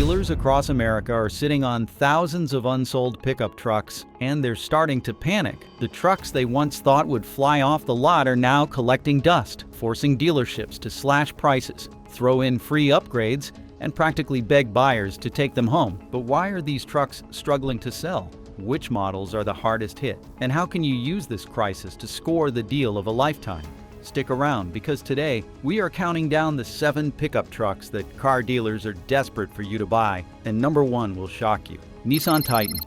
Dealers across America are sitting on thousands of unsold pickup trucks, and they're starting to panic. The trucks they once thought would fly off the lot are now collecting dust, forcing dealerships to slash prices, throw in free upgrades, and practically beg buyers to take them home. But why are these trucks struggling to sell? Which models are the hardest hit? And how can you use this crisis to score the deal of a lifetime? Stick around, because today we are counting down the 7 pickup trucks that car dealers are desperate for you to buy, and number 1 will shock you. Nissan Titan.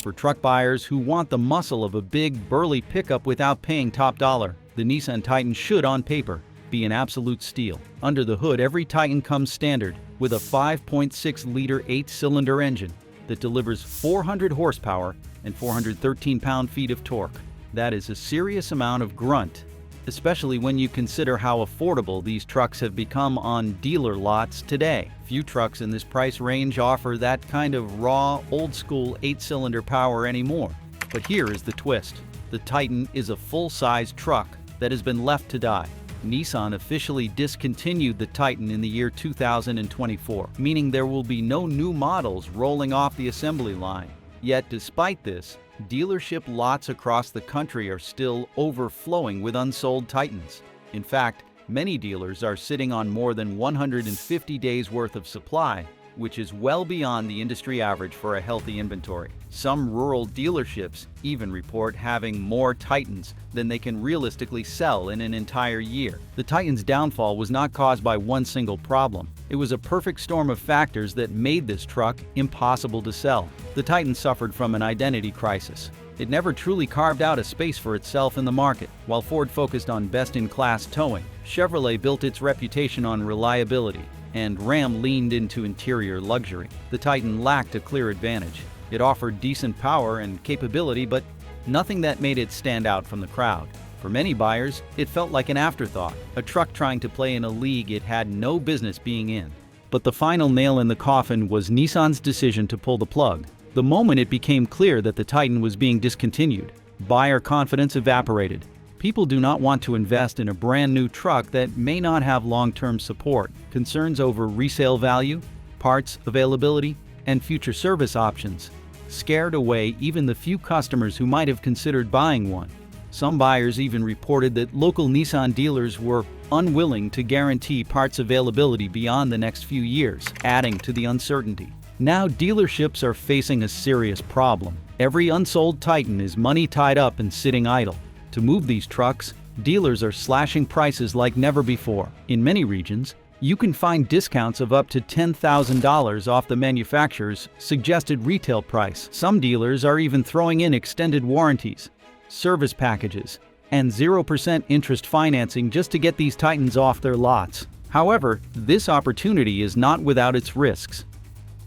For truck buyers who want the muscle of a big, burly pickup without paying top dollar, the Nissan Titan should, on paper, be an absolute steal. Under the hood, every Titan comes standard with a 5.6-liter 8-cylinder engine that delivers 400 horsepower and 413 pound-feet of torque. That is a serious amount of grunt, especially when you consider how affordable these trucks have become on dealer lots today. Few trucks in this price range offer that kind of raw, old-school 8-cylinder power anymore. But here is the twist. The Titan is a full-size truck that has been left to die. Nissan officially discontinued the Titan in the year 2024, meaning there will be no new models rolling off the assembly line. Yet despite this, dealership lots across the country are still overflowing with unsold Titans. In fact, many dealers are sitting on more than 150 days worth of supply, which is well beyond the industry average for a healthy inventory. Some rural dealerships even report having more Titans than they can realistically sell in an entire year. The Titan's downfall was not caused by one single problem. It was a perfect storm of factors that made this truck impossible to sell. The Titan suffered from an identity crisis. It never truly carved out a space for itself in the market. While Ford focused on best-in-class towing, Chevrolet built its reputation on reliability, and Ram leaned into interior luxury. The Titan lacked a clear advantage. It offered decent power and capability, but nothing that made it stand out from the crowd. For many buyers, it felt like an afterthought, a truck trying to play in a league it had no business being in. But the final nail in the coffin was Nissan's decision to pull the plug. The moment it became clear that the Titan was being discontinued, buyer confidence evaporated. People do not want to invest in a brand new truck that may not have long-term support. Concerns over resale value, parts availability, and future service options scared away even the few customers who might have considered buying one. Some buyers even reported that local Nissan dealers were unwilling to guarantee parts availability beyond the next few years, adding to the uncertainty. Now dealerships are facing a serious problem. Every unsold Titan is money tied up and sitting idle. To move these trucks, dealers are slashing prices like never before. In many regions, you can find discounts of up to $10,000 off the manufacturer's suggested retail price. Some dealers are even throwing in extended warranties, service packages, and 0% interest financing just to get these Titans off their lots. However, this opportunity is not without its risks.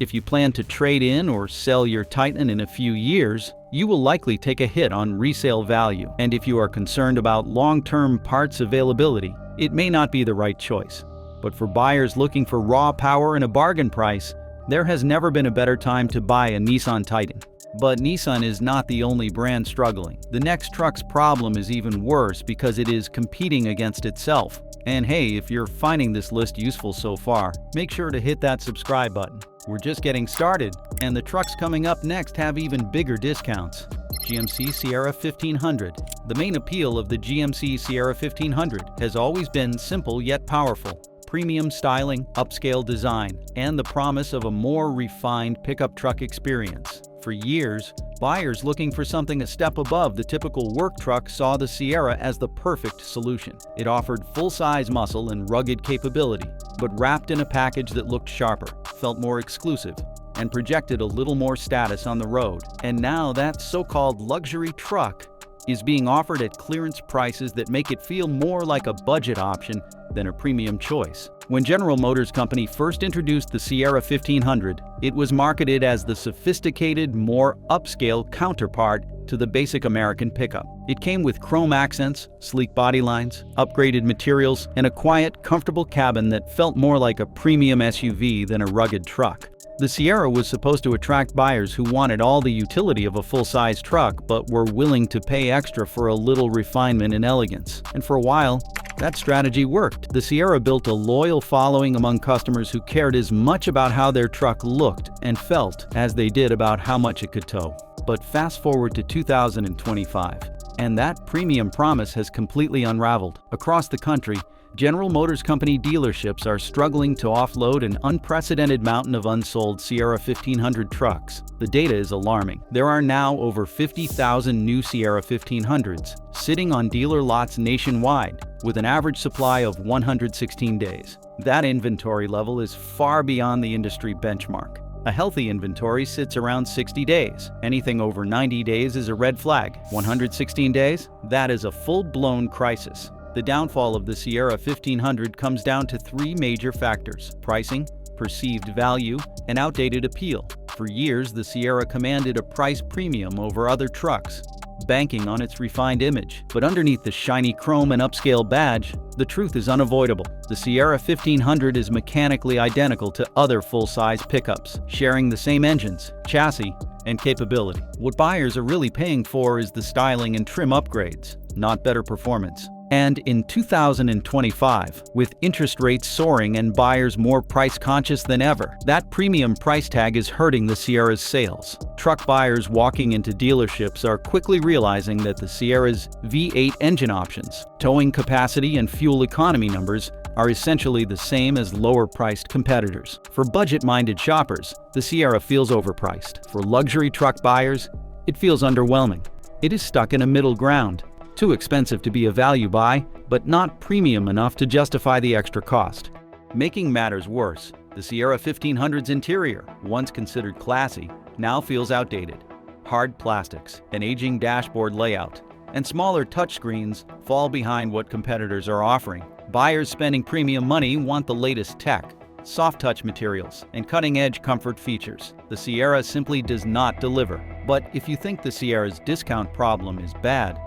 If you plan to trade in or sell your Titan in a few years, you will likely take a hit on resale value. And if you are concerned about long-term parts availability, it may not be the right choice. But for buyers looking for raw power and a bargain price, there has never been a better time to buy a Nissan Titan. But Nissan is not the only brand struggling. The next truck's problem is even worse because it is competing against itself. And hey, if you're finding this list useful so far, make sure to hit that subscribe button. We're just getting started, and the trucks coming up next have even bigger discounts. GMC Sierra 1500. The main appeal of the GMC Sierra 1500 has always been simple yet powerful. Premium styling, upscale design, and the promise of a more refined pickup truck experience. For years, buyers looking for something a step above the typical work truck saw the Sierra as the perfect solution. It offered full-size muscle and rugged capability, but wrapped in a package that looked sharper, felt more exclusive, and projected a little more status on the road. And now that so-called luxury truck is being offered at clearance prices that make it feel more like a budget option than a premium choice. When General Motors Company first introduced the Sierra 1500, it was marketed as the sophisticated, more upscale counterpart to the basic American pickup. It came with chrome accents, sleek body lines, upgraded materials, and a quiet, comfortable cabin that felt more like a premium SUV than a rugged truck. The Sierra was supposed to attract buyers who wanted all the utility of a full-size truck but were willing to pay extra for a little refinement and elegance. And for a while, That strategy worked. The Sierra built a loyal following among customers who cared as much about how their truck looked and felt as they did about how much it could tow. But fast forward to 2025, and that premium promise has completely unraveled. Across the country, General Motors Company dealerships are struggling to offload an unprecedented mountain of unsold Sierra 1500 trucks. The data is alarming. There are now over 50,000 new Sierra 1500s sitting on dealer lots nationwide, with an average supply of 116 days. That inventory level is far beyond the industry benchmark. A healthy inventory sits around 60 days. Anything over 90 days is a red flag. 116 days? That is a full-blown crisis. The downfall of the Sierra 1500 comes down to three major factors: pricing, perceived value, and outdated appeal. For years, the Sierra commanded a price premium over other trucks, banking on its refined image. But underneath the shiny chrome and upscale badge, the truth is unavoidable. The Sierra 1500 is mechanically identical to other full-size pickups, sharing the same engines, chassis, and capability. What buyers are really paying for is the styling and trim upgrades, not better performance. And in 2025, with interest rates soaring and buyers more price-conscious than ever, that premium price tag is hurting the Sierra's sales. Truck buyers walking into dealerships are quickly realizing that the Sierra's V8 engine options, towing capacity, and fuel economy numbers are essentially the same as lower-priced competitors. For budget-minded shoppers, the Sierra feels overpriced. For luxury truck buyers, it feels underwhelming. It is stuck in a middle ground. Too expensive to be a value buy, but not premium enough to justify the extra cost. Making matters worse, the Sierra 1500's interior, once considered classy, now feels outdated. Hard plastics, an aging dashboard layout, and smaller touchscreens fall behind what competitors are offering. Buyers spending premium money want the latest tech, soft-touch materials, and cutting-edge comfort features. The Sierra simply does not deliver. But if you think the Sierra's discount problem is bad,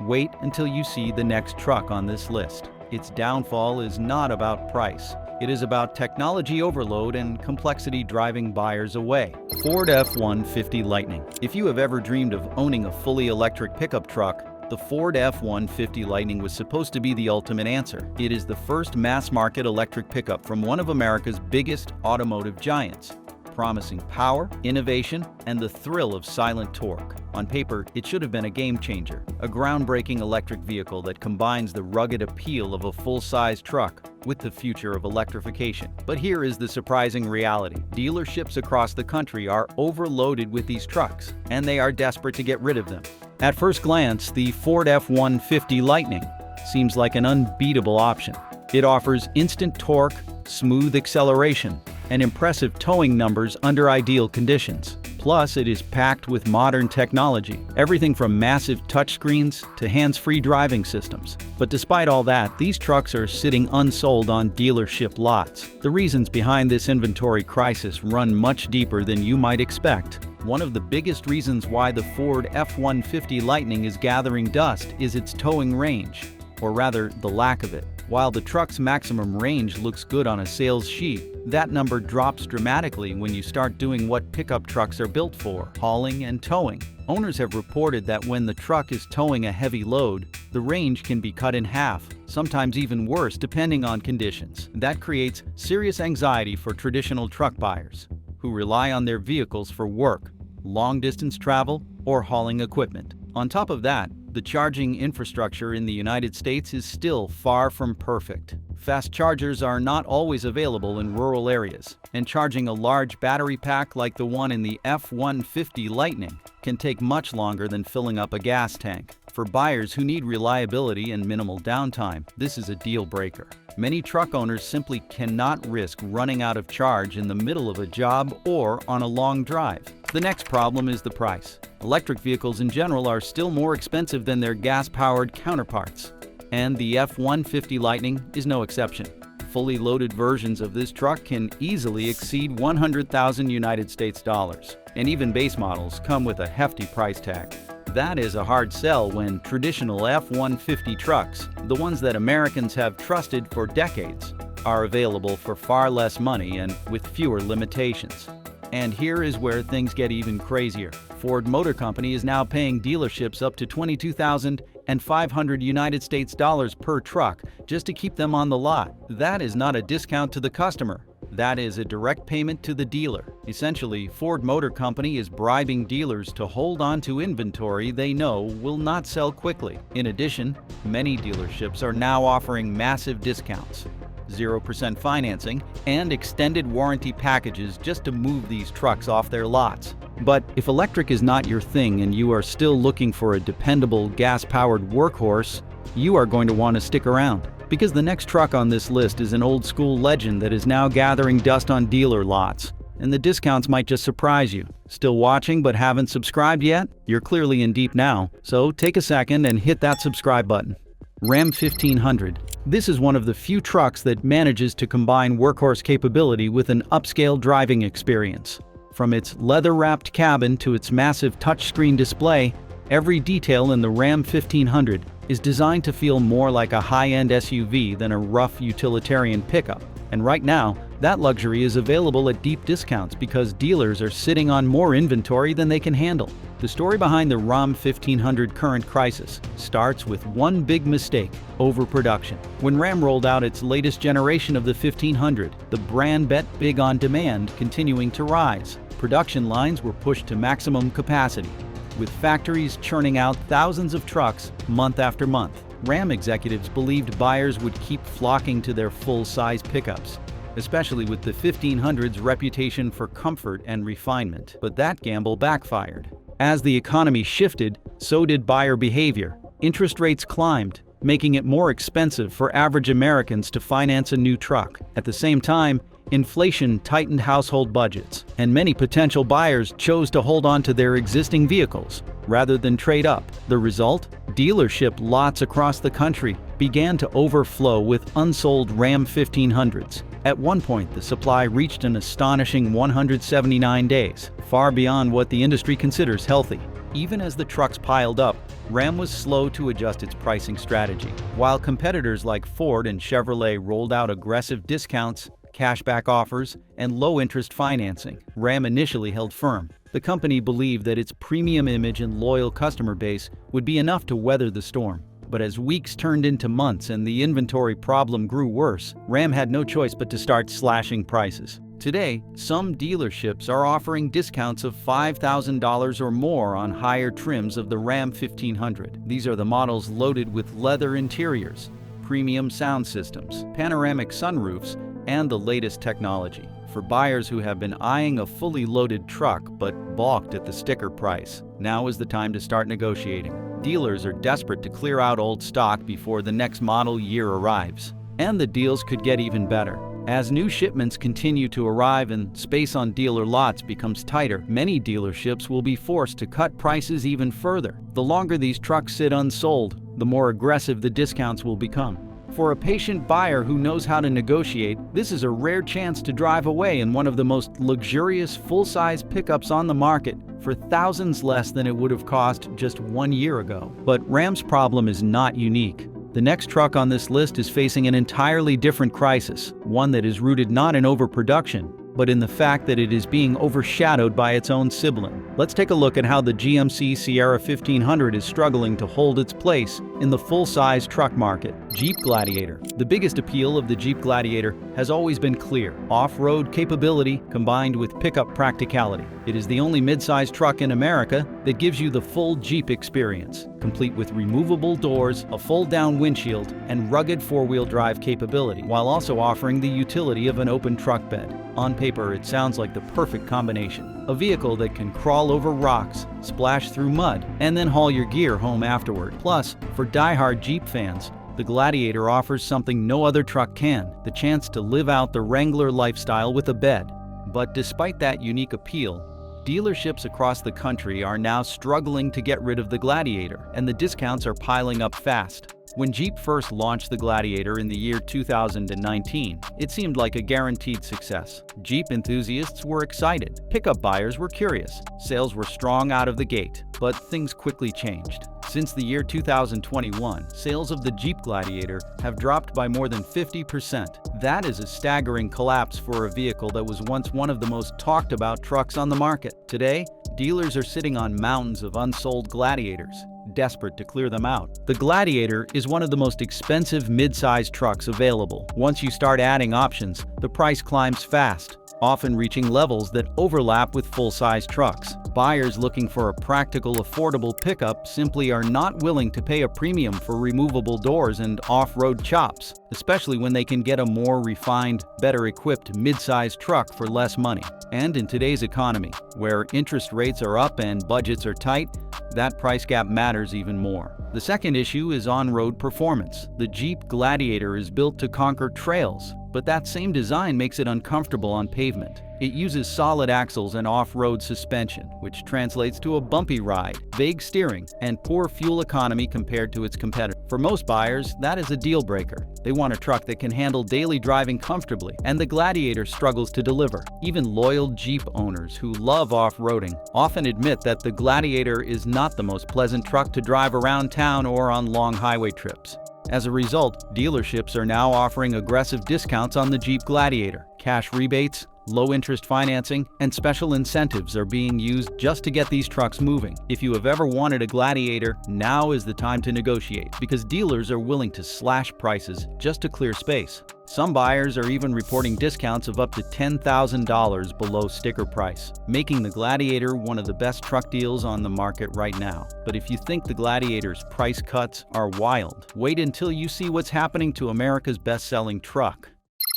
wait until you see the next truck on this list. Its downfall is not about price. It is about technology overload and complexity driving buyers away. Ford F-150 Lightning. If you have ever dreamed of owning a fully electric pickup truck, the Ford F-150 Lightning was supposed to be the ultimate answer. It is the first mass-market electric pickup from one of America's biggest automotive giants, promising power, innovation, and the thrill of silent torque. On paper, it should have been a game-changer, a groundbreaking electric vehicle that combines the rugged appeal of a full-size truck with the future of electrification. But here is the surprising reality. Dealerships across the country are overloaded with these trucks, and they are desperate to get rid of them. At first glance, the Ford F-150 Lightning seems like an unbeatable option. It offers instant torque, smooth acceleration, and impressive towing numbers under ideal conditions. Plus, it is packed with modern technology, everything from massive touchscreens to hands-free driving systems. But despite all that, these trucks are sitting unsold on dealership lots. The reasons behind this inventory crisis run much deeper than you might expect. One of the biggest reasons why the Ford F-150 Lightning is gathering dust is its towing range, or rather, the lack of it. While the truck's maximum range looks good on a sales sheet, that number drops dramatically when you start doing what pickup trucks are built for: hauling and towing. Owners have reported that when the truck is towing a heavy load, the range can be cut in half, sometimes even worse depending on conditions. That creates serious anxiety for traditional truck buyers, who rely on their vehicles for work, long-distance travel, or hauling equipment. On top of that, the charging infrastructure in the United States is still far from perfect. Fast chargers are not always available in rural areas, and charging a large battery pack like the one in the F-150 Lightning can take much longer than filling up a gas tank. For buyers who need reliability and minimal downtime, this is a deal breaker. Many truck owners simply cannot risk running out of charge in the middle of a job or on a long drive. The next problem is the price. Electric vehicles in general are still more expensive than their gas-powered counterparts, and the F-150 Lightning is no exception. Fully loaded versions of this truck can easily exceed $100,000 United States dollars, and even base models come with a hefty price tag. That is a hard sell when traditional F-150 trucks, the ones that Americans have trusted for decades, are available for far less money and with fewer limitations. And here is where things get even crazier. Ford Motor Company is now paying dealerships up to $22,000 and $500 per truck just to keep them on the lot. That is not a discount to the customer. That is a direct payment to the dealer. Essentially, Ford Motor Company is bribing dealers to hold on to inventory they know will not sell quickly. In addition, many dealerships are now offering massive discounts, 0% financing, and extended warranty packages just to move these trucks off their lots. But if electric is not your thing and you are still looking for a dependable gas-powered workhorse, you are going to want to stick around. Because the next truck on this list is an old-school legend that is now gathering dust on dealer lots. And the discounts might just surprise you. Still watching but haven't subscribed yet? You're clearly in deep now, so take a second and hit that subscribe button. Ram 1500. This is one of the few trucks that manages to combine workhorse capability with an upscale driving experience. From its leather-wrapped cabin to its massive touchscreen display, every detail in the Ram 1500 is designed to feel more like a high-end SUV than a rough utilitarian pickup. And right now, that luxury is available at deep discounts because dealers are sitting on more inventory than they can handle. The story behind the Ram 1500 current crisis starts with one big mistake: overproduction. When Ram rolled out its latest generation of the 1500, the brand bet big on demand continuing to rise. Production lines were pushed to maximum capacity, with factories churning out thousands of trucks month after month. Ram executives believed buyers would keep flocking to their full-size pickups, especially with the 1500's reputation for comfort and refinement. But that gamble backfired. As the economy shifted, so did buyer behavior. Interest rates climbed, making it more expensive for average Americans to finance a new truck. At the same time, inflation tightened household budgets, and many potential buyers chose to hold on to their existing vehicles rather than trade up. The result? Dealership lots across the country began to overflow with unsold Ram 1500s. At one point, the supply reached an astonishing 179 days, far beyond what the industry considers healthy. Even as the trucks piled up, Ram was slow to adjust its pricing strategy. While competitors like Ford and Chevrolet rolled out aggressive discounts, cashback offers, and low-interest financing, Ram initially held firm. The company believed that its premium image and loyal customer base would be enough to weather the storm. But as weeks turned into months and the inventory problem grew worse, Ram had no choice but to start slashing prices. Today, some dealerships are offering discounts of $5,000 or more on higher trims of the Ram 1500. These are the models loaded with leather interiors, premium sound systems, panoramic sunroofs, and the latest technology. For buyers who have been eyeing a fully loaded truck but balked at the sticker price, now is the time to start negotiating. Dealers are desperate to clear out old stock before the next model year arrives. And the deals could get even better. As new shipments continue to arrive and space on dealer lots becomes tighter, many dealerships will be forced to cut prices even further. The longer these trucks sit unsold, the more aggressive the discounts will become. For a patient buyer who knows how to negotiate, this is a rare chance to drive away in one of the most luxurious full-size pickups on the market for thousands less than it would have cost just 1 year ago. But Ram's problem is not unique. The next truck on this list is facing an entirely different crisis, one that is rooted not in overproduction, but in the fact that it is being overshadowed by its own sibling. Let's take a look at how the GMC Sierra 1500 is struggling to hold its place in the full-size truck market. Jeep Gladiator. The biggest appeal of the Jeep Gladiator has always been clear: off-road capability combined with pickup practicality. It is the only mid-size truck in America that gives you the full Jeep experience, complete with removable doors, a fold-down windshield, and rugged four-wheel drive capability, while also offering the utility of an open truck bed. On paper, it sounds like the perfect combination. A vehicle that can crawl over rocks, splash through mud, and then haul your gear home afterward. Plus, for die-hard Jeep fans, the Gladiator offers something no other truck can: the chance to live out the Wrangler lifestyle with a bed. But despite that unique appeal, dealerships across the country are now struggling to get rid of the Gladiator, and the discounts are piling up fast. When Jeep first launched the Gladiator in the year 2019, it seemed like a guaranteed success. Jeep enthusiasts were excited, pickup buyers were curious, sales were strong out of the gate. But things quickly changed. Since the year 2021, sales of the Jeep Gladiator have dropped by more than 50%. That is a staggering collapse for a vehicle that was once one of the most talked about trucks on the market. Today, dealers are sitting on mountains of unsold Gladiators. desperate to clear them out. The Gladiator is one of the most expensive mid-size trucks available. Once you start adding options, the price climbs fast, often reaching levels that overlap with full-size trucks. Buyers looking for a practical, affordable pickup simply are not willing to pay a premium for removable doors and off-road chops, especially when they can get a more refined, better-equipped mid-size truck for less money. And in today's economy, where interest rates are up and budgets are tight, that price gap matters even more. The second issue is on-road performance. The Jeep Gladiator is built to conquer trails, but that same design makes it uncomfortable on pavement. It uses solid axles and off-road suspension, which translates to a bumpy ride, vague steering, and poor fuel economy compared to its competitors. For most buyers, that is a deal breaker. They want a truck that can handle daily driving comfortably, and the Gladiator struggles to deliver. Even loyal Jeep owners who love off-roading often admit that the Gladiator is not the most pleasant truck to drive around town or on long highway trips. As a result, dealerships are now offering aggressive discounts on the Jeep Gladiator. Cash rebates, low-interest financing, and special incentives are being used just to get these trucks moving. If you have ever wanted a Gladiator, now is the time to negotiate, because dealers are willing to slash prices just to clear space. Some buyers are even reporting discounts of up to $10,000 below sticker price, making the Gladiator one of the best truck deals on the market right now. But if you think the Gladiator's price cuts are wild, wait until you see what's happening to America's best-selling truck.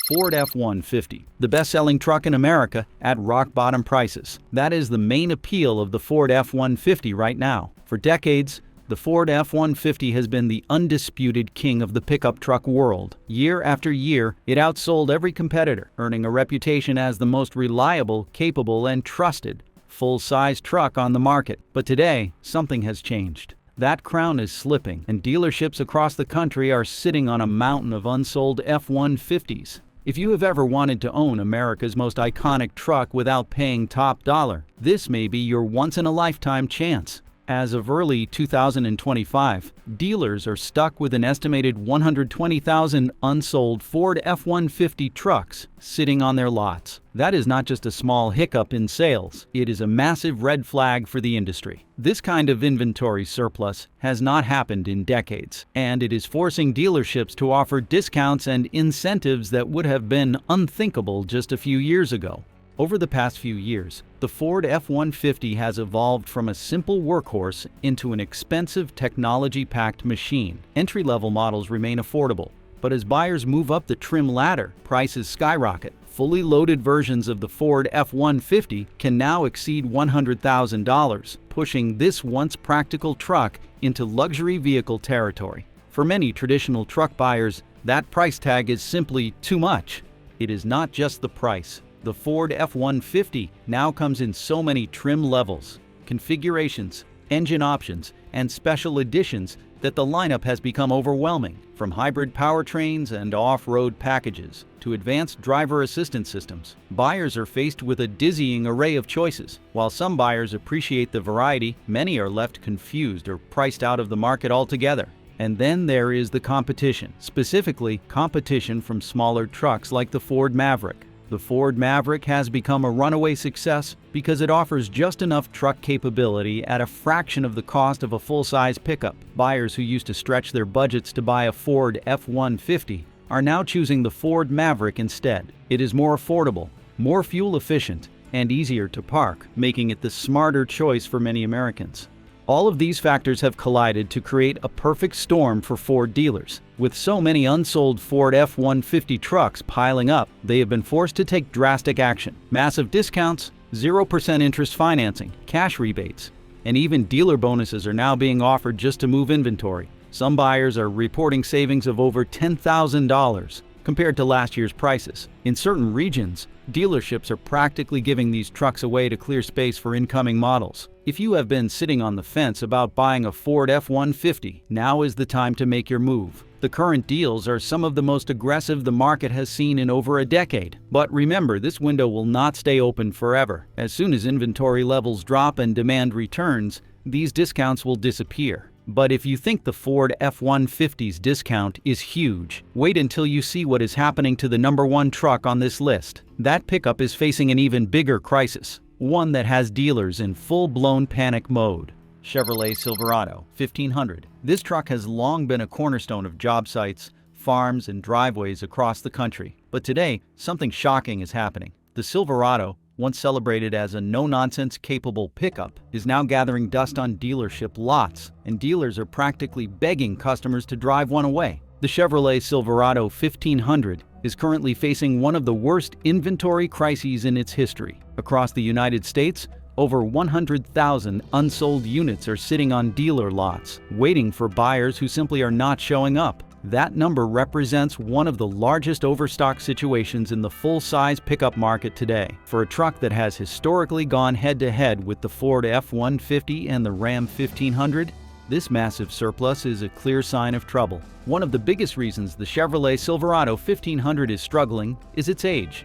Ford F-150, the best-selling truck in America at rock-bottom prices. That is the main appeal of the Ford F-150 right now. For decades, the Ford F-150 has been the undisputed king of the pickup truck world. Year after year, it outsold every competitor, earning a reputation as the most reliable, capable, and trusted full-size truck on the market. But today, something has changed. That crown is slipping, and dealerships across the country are sitting on a mountain of unsold F-150s. If you have ever wanted to own America's most iconic truck without paying top dollar, this may be your once-in-a-lifetime chance. As of early 2025, dealers are stuck with an estimated 120,000 unsold Ford F-150 trucks sitting on their lots. That is not just a small hiccup in sales, it is a massive red flag for the industry. This kind of inventory surplus has not happened in decades, and it is forcing dealerships to offer discounts and incentives that would have been unthinkable just a few years ago. Over the past few years, the Ford F-150 has evolved from a simple workhorse into an expensive, technology-packed machine. Entry-level models remain affordable, but as buyers move up the trim ladder, prices skyrocket. Fully loaded versions of the Ford F-150 can now exceed $100,000, pushing this once practical truck into luxury vehicle territory. For many traditional truck buyers, that price tag is simply too much. It is not just the price. The Ford F-150 now comes in so many trim levels, configurations, engine options, and special editions that the lineup has become overwhelming. From hybrid powertrains and off-road packages to advanced driver assistance systems, buyers are faced with a dizzying array of choices. While some buyers appreciate the variety, many are left confused or priced out of the market altogether. And then there is the competition, specifically competition from smaller trucks like the Ford Maverick. The Ford Maverick has become a runaway success because it offers just enough truck capability at a fraction of the cost of a full-size pickup. Buyers who used to stretch their budgets to buy a Ford F-150 are now choosing the Ford Maverick instead. It is more affordable, more fuel efficient, and easier to park, making it the smarter choice for many Americans. All of these factors have collided to create a perfect storm for Ford dealers. With so many unsold Ford F-150 trucks piling up, they have been forced to take drastic action. Massive discounts, 0% interest financing, cash rebates, and even dealer bonuses are now being offered just to move inventory. Some buyers are reporting savings of over $10,000 compared to last year's prices. In certain regions, dealerships are practically giving these trucks away to clear space for incoming models. If you have been sitting on the fence about buying a Ford F-150, now is the time to make your move. The current deals are some of the most aggressive the market has seen in over a decade. But remember, this window will not stay open forever. As soon as inventory levels drop and demand returns, these discounts will disappear. But if you think the Ford F-150's discount is huge, wait until you see what is happening to the #1 truck on this list. That pickup is facing an even bigger crisis, one that has dealers in full-blown panic mode. Chevrolet Silverado 1500. This truck has long been a cornerstone of job sites, farms, and driveways across the country. But today, something shocking is happening. The Silverado, once celebrated as a no-nonsense capable pickup, is now gathering dust on dealership lots, and dealers are practically begging customers to drive one away. The Chevrolet Silverado 1500 is currently facing one of the worst inventory crises in its history. Across the United States, over 100,000 unsold units are sitting on dealer lots, waiting for buyers who simply are not showing up. That number represents one of the largest overstock situations in the full-size pickup market today. For a truck that has historically gone head-to-head with the Ford F-150 and the Ram 1500, this massive surplus is a clear sign of trouble. One of the biggest reasons the Chevrolet Silverado 1500 is struggling is its age.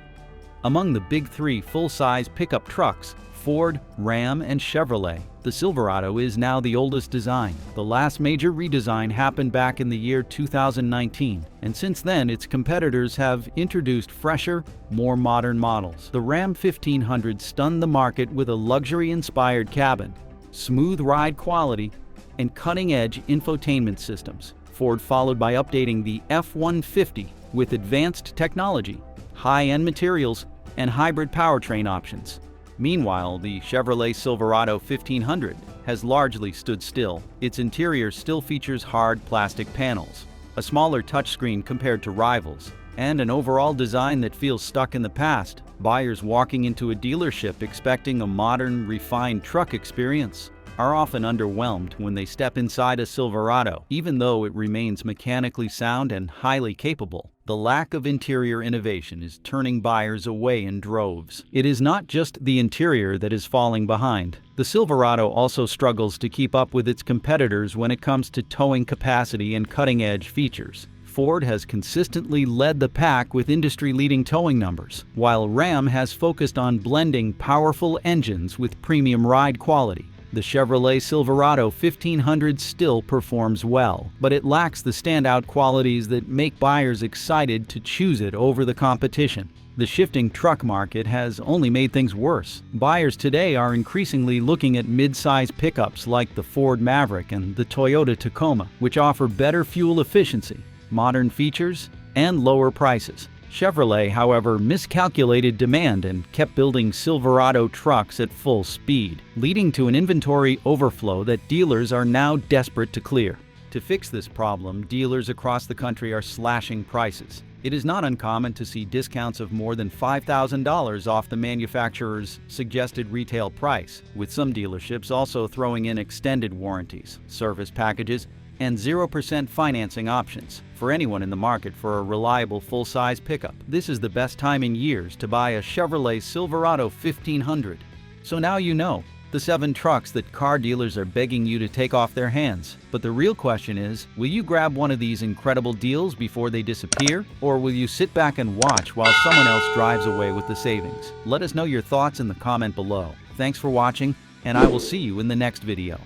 Among the big three full-size pickup trucks, Ford, Ram, and Chevrolet, the Silverado is now the oldest design. The last major redesign happened back in the year 2019, and since then its competitors have introduced fresher, more modern models. The Ram 1500 stunned the market with a luxury-inspired cabin, smooth ride quality, and cutting-edge infotainment systems. Ford followed by updating the F-150 with advanced technology, high-end materials, and hybrid powertrain options. Meanwhile, the Chevrolet Silverado 1500 has largely stood still. Its interior still features hard plastic panels, a smaller touchscreen compared to rivals, and an overall design that feels stuck in the past. Buyers walking into a dealership expecting a modern, refined truck experience are often underwhelmed when they step inside a Silverado. Even though it remains mechanically sound and highly capable, the lack of interior innovation is turning buyers away in droves. It is not just the interior that is falling behind. The Silverado also struggles to keep up with its competitors when it comes to towing capacity and cutting-edge features. Ford has consistently led the pack with industry-leading towing numbers, while Ram has focused on blending powerful engines with premium ride quality. The Chevrolet Silverado 1500 still performs well, but it lacks the standout qualities that make buyers excited to choose it over the competition. The shifting truck market has only made things worse. Buyers today are increasingly looking at mid-size pickups like the Ford Maverick and the Toyota Tacoma, which offer better fuel efficiency, modern features, and lower prices. Chevrolet, however, miscalculated demand and kept building Silverado trucks at full speed, leading to an inventory overflow that dealers are now desperate to clear. To fix this problem, dealers across the country are slashing prices. It is not uncommon to see discounts of more than $5,000 off the manufacturer's suggested retail price, with some dealerships also throwing in extended warranties, service packages, and 0% financing options for anyone in the market for a reliable full-size pickup. This is the best time in years to buy a Chevrolet Silverado 1500. So now you know the 7 trucks that car dealers are begging you to take off their hands. But the real question is, will you grab one of these incredible deals before they disappear? Or will you sit back and watch while someone else drives away with the savings? Let us know your thoughts in the comment below. Thanks for watching, and I will see you in the next video.